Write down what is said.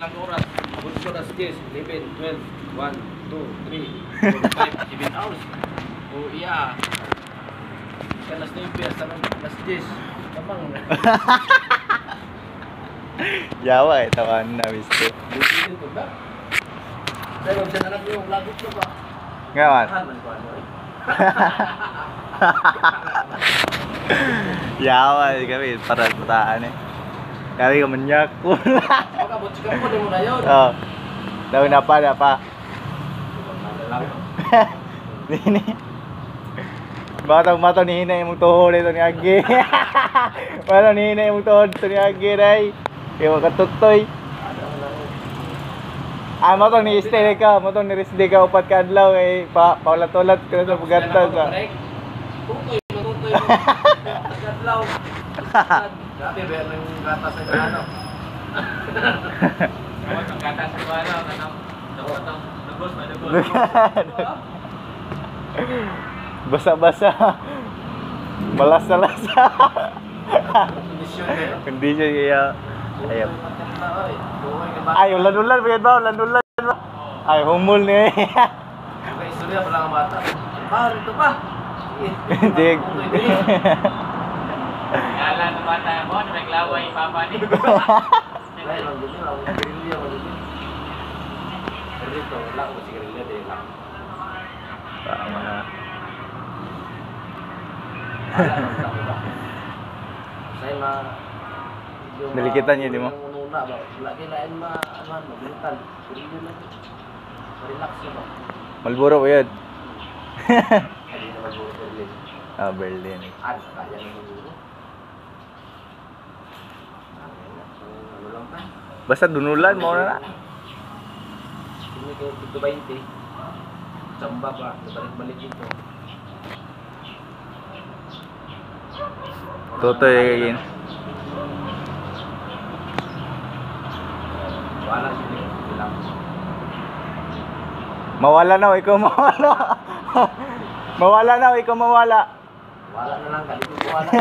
Ilang oras? Abot ko na 10, 11, 12, 1, 2, 3, 4, 5, 7 hours. O iya. Kan alas 9, alas 10. Tamang. Yawa eh, tawan na misto. Bukitin ko ba? Dahil huwag siya anak yung lagot ko ba? Ngayon. Man ko ano eh. Yawa eh kami, para pataan eh. Kami kamanyak ko. Pagkabot si Kapo, di mo na yun. Oo. Daw na pa. Dini. Mataw ni hina yung tuhod ito ni Agi. Mataw ni hina yung tuhod ito ni Agi, ray. Kaya makatutoy. Ah, mataw ni stay ka. Mataw ni resde ka upat ka adlaw. Eh, paulat-ulat ka na sa pagantag ka. Tutoy. Pagkadlaw. Grabe, ba yung gata sa ano? Ang gata sa ano? Nagos. Basa-basa. Malasa-lasa. Kondisyon kaya. Ayaw. Ay, ulan-ulan ba? Ulan-ulan ba? Ay, humul ni. May istorya pala ang bata. Ah, ito pa. Dig. Kala ng bata mo, naglaway yung papa niya. Ay, lang din yun. Ang grilya mo din. Rito, wala ko si grilya din lang. Tama na. Saya ma Nalikitan niya, di mo? Una ba? Lagi lain ma-anuhan mo, mental. Grilya lang. Relax na ba? Malboro ko yan. Hindi naman mo Berlin. Ah, Berlin. Ano, kaya naman mo. Ano lang pa? Basta dunulan mo na. Hindi ko dito 20. Samba pa, balik-balik dito. Tutoy again. Wala sila, bilang. Mawala na, ikaw mawala. Mawala na, ikaw mawala. Wala na lang, kali ko wala.